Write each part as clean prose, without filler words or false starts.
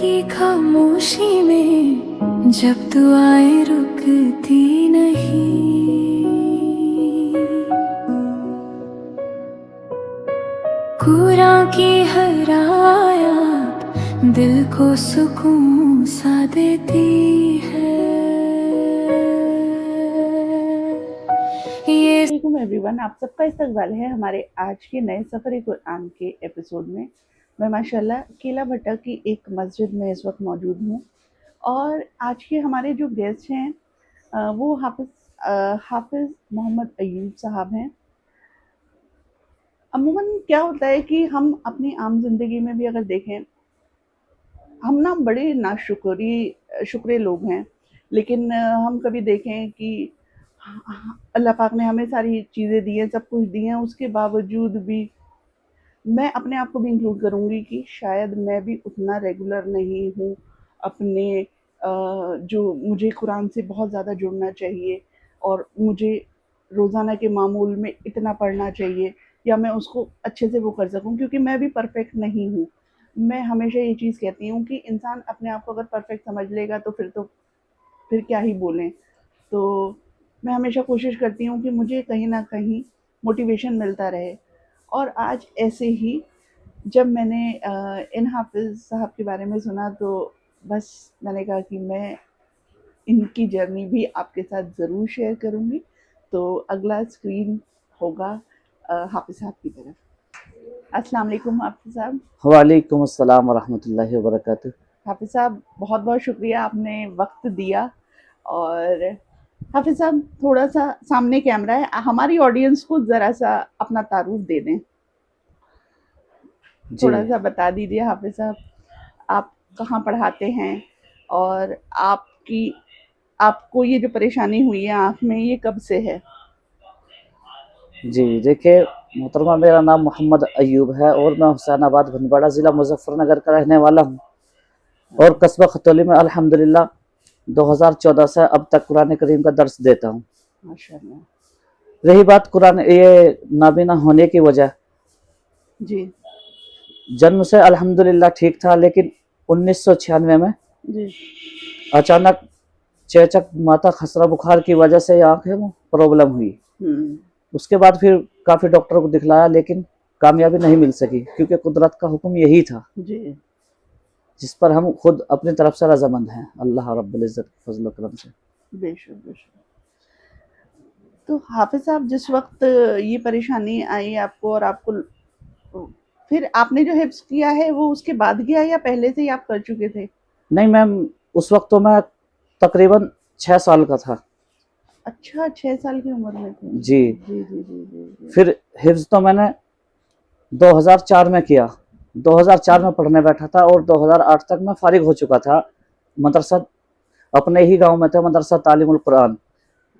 की खामोशी में जब दुआएं रुकती नहीं, कुरान की हर आयत दिल को सुकून सा देती है। वालेकुम एवरीवन, आप सबका इस्तकबाल है हमारे आज के नए सफ़र कुरान के एपिसोड में। मैं माशाल्लाह किला भट्टा की एक मस्जिद में इस वक्त मौजूद हूँ और आज के हमारे जो गेस्ट हैं वो हाफिज़ मोहम्मद अयूब साहब हैं। अमूमन क्या होता है कि हम अपनी आम ज़िंदगी में भी अगर देखें, हम ना बड़े शुक्रे लोग हैं, लेकिन हम कभी देखें कि अल्लाह पाक ने हमें सारी चीज़ें दी हैं, सब कुछ दी हैं, उसके बावजूद भी मैं अपने आप को भी इंक्लूड करूँगी कि शायद मैं भी उतना रेगुलर नहीं हूँ अपने जो मुझे कुरान से बहुत ज़्यादा जुड़ना चाहिए और मुझे रोज़ाना के मामूल में इतना पढ़ना चाहिए या मैं उसको अच्छे से वो कर सकूँ, क्योंकि मैं भी परफेक्ट नहीं हूँ। मैं हमेशा ये चीज़ कहती हूँ कि इंसान अपने आप को अगर परफेक्ट समझ लेगा तो फिर क्या ही बोलें। तो मैं हमेशा कोशिश करती हूँ कि मुझे कहीं ना कहीं मोटिवेशन मिलता रहे। और आज ऐसे ही जब मैंने इन हाफिज़ साहब के बारे में सुना तो बस मैंने कहा कि मैं इनकी जर्नी भी आपके साथ ज़रूर शेयर करूँगी। तो अगला स्क्रीन होगा हाफिज़ साहब की तरफ। अस्सलाम वालेकुम हाफिज़ साहब। वालेकुम अस्सलाम वरहमतुल्लाहि वबरकातुह। हाफिज़ साहब बहुत बहुत शुक्रिया, आपने वक्त दिया। और हाफिज़ साहब थोड़ा सा सामने कैमरा है, हमारी ऑडियंस को ज़रा सा अपना तारुफ दे दें, थोड़ा सा बता दीजिए हाफिज़ साहब, आप कहाँ पढ़ाते हैं और आपको ये जो परेशानी हुई है आँख में, ये कब से है? जी देखिए मोहतरमा, मेरा नाम मोहम्मद अयूब है और मैं हुसैनाबाद भनवाड़ा ज़िला मुजफ्फरनगर का रहने वाला हूँ और कस्बा खतौली में अल्हम्दुलिल्लाह 2014 से अब तक कुरान करीम का दर्स देता हूँ। माशाअल्लाह। रही बात कुरान ये नाबीना होने की वजह, जी जन्म से अल्हम्दुलिल्लाह ठीक था, लेकिन 1996 में जी। अचानक चेचक, माथा, खसरा, बुखार की वजह से आँख में प्रॉब्लम हुई। उसके बाद फिर काफ़ी डॉक्टर को दिखलाया, लेकिन कामयाबी नहीं मिल सकी, क्योंकि कुदरत का हुक्म यही था जी। जिस पर हम खुद अपनी तरफ से रजामंद हैं अल्लाह रब्बुल इज़्ज़त के फजल करम से। बेशक बेशक। तो हाफिज़ साहब जिस वक्त ये परेशानी आई आपको और आपको, फिर आपने जो हिफ्ज़ किया है वो उसके बाद किया या पहले से ही आप कर चुके थे? नहीं मैम, उस वक्त तो मैं तकरीबन 6 साल का था। अच्छा, 6 साल की उम्र में थे। जी। जी जी जी जी। फिर हिफ्ज़ तो मैंने 2004 में किया। 2004 में पढ़ने बैठा था और 2008 तक मैं फारिग हो चुका था। मदरसा अपने ही गांव में था, मदरसा तालीमुल कुरान।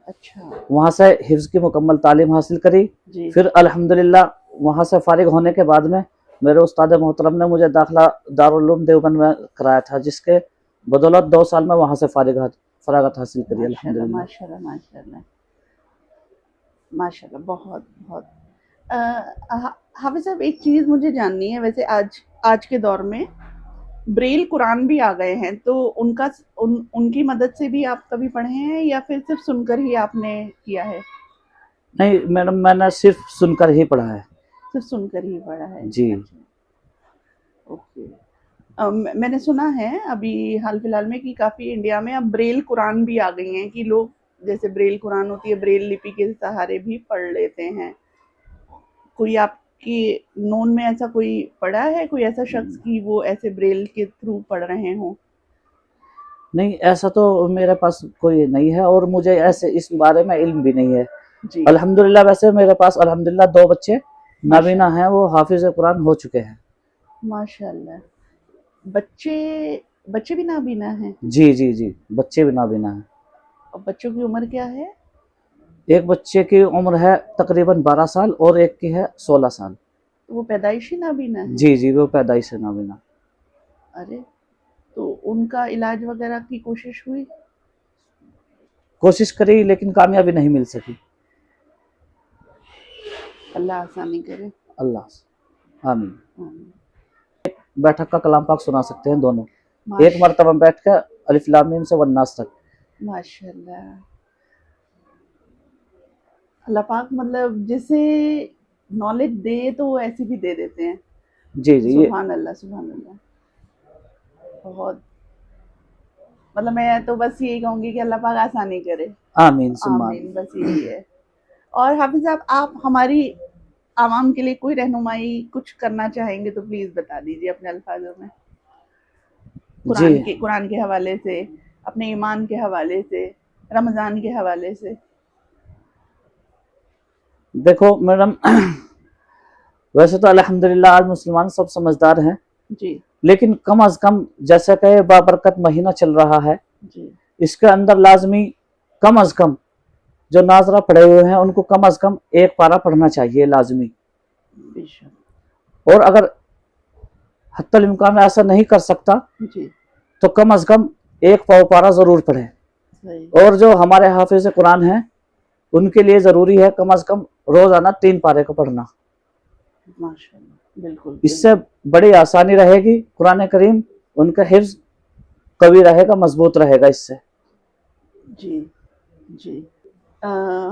अच्छा। वहाँ से हिफ्ज़ की मुकम्मल तालीम हासिल करी। जी। फिर अल्हम्दुलिल्लाह वहाँ से फारिग होने के बाद में मेरे उस्ताद मोहतरम ने मुझे दाखिला दारुल उलूम देवबंद में कराया था, जिसके बदौलत 2 साल में वहाँ से फरागत हासिल करी माशाल्लाह अल्हम्दुलिल्लाह। माशाल्लाह माशाल्लाह माशाल्लाह। बहुत बहुत हाफिज़ साहब एक चीज़ मुझे जाननी है, वैसे आज के दौर में ब्रेल कुरान भी आ गए हैं, तो उनकी मदद से भी आप कभी पढ़े हैं या फिर सिर्फ सुनकर ही आपने किया है? नहीं मैडम, मैंने सिर्फ सुनकर ही पढ़ा है। सिर्फ सुनकर ही पढ़ा है। जी। अच्छा, ओके। मैंने सुना है अभी हाल फिलहाल में कि काफ़ी इंडिया में अब ब्रेल कुरान भी आ गई हैं, कि लोग जैसे ब्रेल कुरान होती है, ब्रेल लिपि के सहारे भी पढ़ लेते हैं। कोई आपकी नोन में ऐसा कोई पढ़ा है, कोई ऐसा शख्स कि वो ऐसे ब्रेल के थ्रू पढ़ रहे हों? नहीं, ऐसा तो मेरे पास कोई नहीं है और मुझे ऐसे इस बारे में इल्म भी नहीं है। जी। अल्हम्दुलिल्लाह वैसे मेरे पास अल्हम्दुलिल्लाह 2 बच्चे नाबीना माशाल्लाह हैं, वो हाफिज़ कुरान हो चुके हैं। माशाल्लाह। बच्चे बच्चे भी नाबीना हैं? जी जी जी, बच्चे भी नाबीना हैं। और बच्चों की उम्र क्या है? एक बच्चे की उम्र है तकरीबन 12 साल और एक की है 16 साल। वो पैदाइशी नाबीना है? जी जी, वो पैदाइश से नाबीना। अरे, तो उनका इलाज वगैरह की कोशिश हुई? कोशिश करी लेकिन कामयाबी नहीं मिल सकी। अल्लाह आसानी करे। अल्लाह आमीन। आमीन। बैठक का कलाम पाक सुना सकते हैं दोनों। ایک مرتبہ بیٹھ کے الف لام میم سے والناس تک. ماشاء اللہ. اللہ پاک مطلب جسے نالج دے تو وہ ایسی بھی دے دیتے ہیں. جی جی یہ سبحان اللہ سبحان اللہ. بہت مطلب میں تو بس یہی کہوں گی کہ اللہ پاک آسانی کرے. آمین ثم آمین. آمین. بس یہی ہے. اور حافظ صاحب آپ ہماری عوام کے لیے کوئی رہنمائی کچھ کرنا چاہیں گے تو پلیز بتا دیجیے اپنے الفاظوں میں. جی قرآن کے حوالے سے, اپنے ایمان کے حوالے سے, رمضان کے حوالے سے. دیکھو میڈم ویسے تو الحمدللہ آج مسلمان سب سمجھدار ہیں, جی لیکن کم از کم جیسا کہ بابرکت مہینہ چل رہا ہے, جی اس کے اندر لازمی کم از کم جو ناظرہ پڑھے ہوئے ہیں ان کو کم از کم ایک پارہ پڑھنا چاہیے لازمی. بے شک. اور اگر حتی الامکان ایسا نہیں کر سکتا جی تو کم از کم ایک پارہ ضرور پڑھے. صحیح. اور جو ہمارے حافظ قرآن ہیں ان کے لیے ضروری ہے کم از کم روزانہ 3 پارے کو پڑھنا. ماشاء اللہ بالکل. اس سے بڑی آسانی رہے گی, قرآن کریم ان کا حفظ قوی رہے گا, مضبوط رہے گا اس سے. جی جی.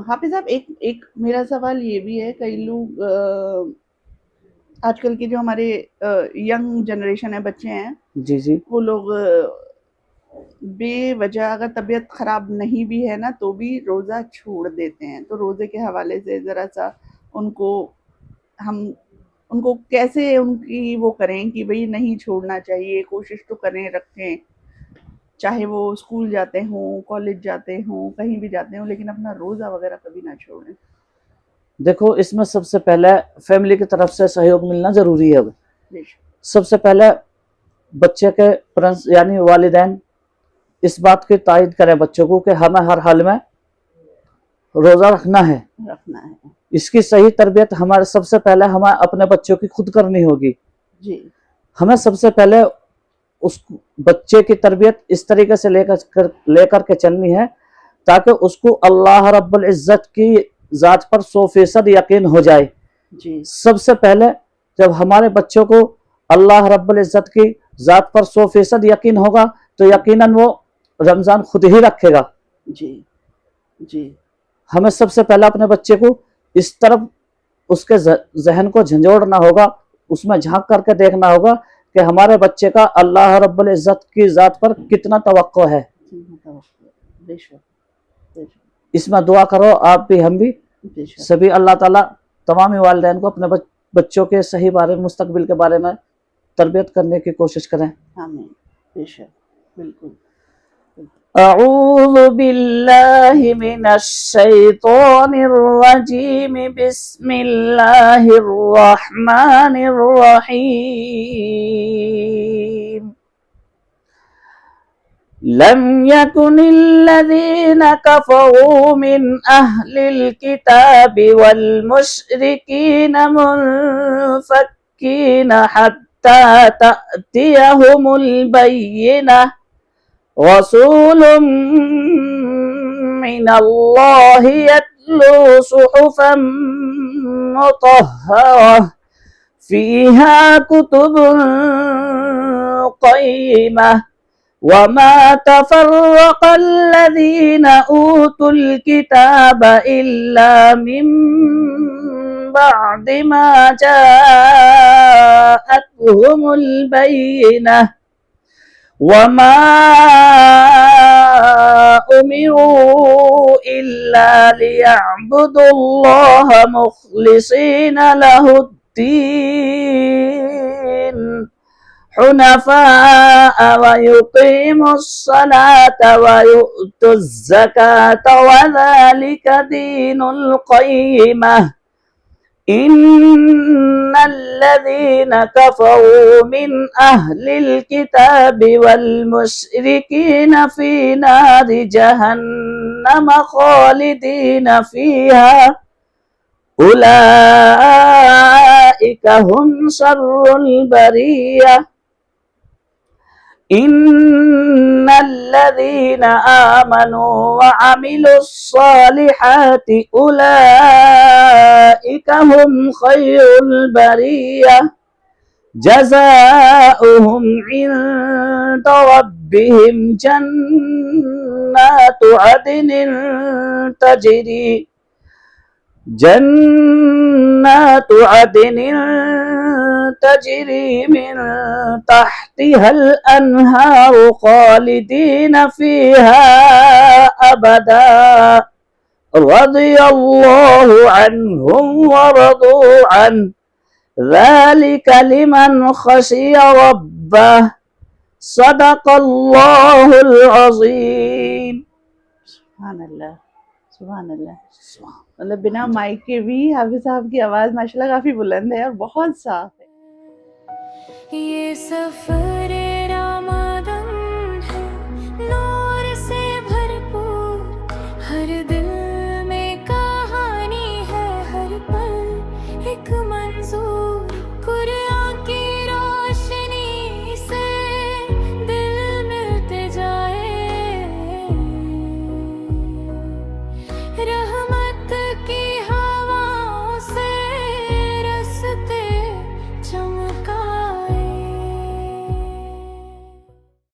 حافظ صاحب ایک میرا سوال یہ بھی ہے, کئی لوگ آج کل کے جو ہمارے ینگ جنریشن ہے, بچے ہیں, جی جی وہ لوگ بے وجہ اگر طبیعت خراب نہیں بھی ہے نا تو بھی روزہ چھوڑ دیتے ہیں. تو روزے کے حوالے سے ذرا سا ان کو کیسے ان کی وہ کریں کہ بھئی نہیں چھوڑنا چاہیے, کوشش تو کریں رکھیں, چاہے وہ اسکول جاتے ہوں, کالج جاتے ہوں, کہیں بھی جاتے ہوں, لیکن اپنا روزہ وغیرہ کبھی نہ چھوڑیں. دیکھو اس میں سب سے پہلے فیملی کی طرف سے سہیوگ ملنا ضروری ہے. بے شک. سب سے پہلے بچے کے یعنی والدین اس بات کی تائید کریں بچوں کو کہ ہمیں ہر حال میں روزہ رکھنا ہے. اس کی صحیح تربیت ہمارے سب سے پہلے ہمیں اپنے بچوں کی خود کرنی ہوگی. جی. ہمیں سب سے پہلے اس بچے کی تربیت اس طریقے سے لے کر کے چلنی ہے تاکہ اس کو اللہ رب العزت کی ذات پر 100% یقین ہو جائے. جی. سب سے پہلے جب ہمارے بچوں کو اللہ رب العزت کی ذات پر 100% یقین ہوگا تو یقیناً وہ رمضان خود ہی رکھے گا. جی جی. ہمیں سب سے پہلے اپنے بچے کو اس طرف اس کے ذہن کو جھنجھوڑنا ہوگا, اس میں جھانک کر کے دیکھنا ہوگا کہ ہمارے بچے کا اللہ رب العزت کی ذات پر کتنا توقع ہے. اس میں دعا کرو آپ بھی, ہم بھی, سبھی. اللہ تعالیٰ تمام والدین کو اپنے بچوں کے صحیح بارے مستقبل کے بارے میں تربیت کرنے کی کوشش کریں. آمین. بے شک. بالکل. اعوذ باللہ من الشیطان الرجیم, بسم اللہ الرحمن الرحیم. لم يكن الذين كفروا من أهل الكتاب والمشركين منفكين حتى تأتيهم البينة, رسول من الله يتلو صحفا مطهرة فيها كتب قيمة, وما تفرق الذين أوتوا الكتاب إلا من بعد ما جاءتهم البينة, وما أمروا إلا ليعبدوا الله مخلصين له الدين حنفاء ويقيموا الصلاة ويؤتوا الزكاة وذلك دين القيمة. إن الذين كفروا من أهل الكتاب والمشركين في نار جهنم خالدين فيها أولئك هم شر البرية. إن الذين آمنوا وعملوا الصالحات أولئك هم خير البرية. جزاؤهم عند ربهم جنات عدن تجري من تحتها الأنهار خالدين فيها أبدا رضي الله عنهم ورضوا عنه ذلك لمن خشي ربه صدق اللہ العظیم. سبحان اللہ، سبحان اللہ. مطلب بنا مائک کے بھی حافظ صاحب کی آواز ماشاءاللہ کافی بلند ہے اور بہت صاف ہے. یہ سفر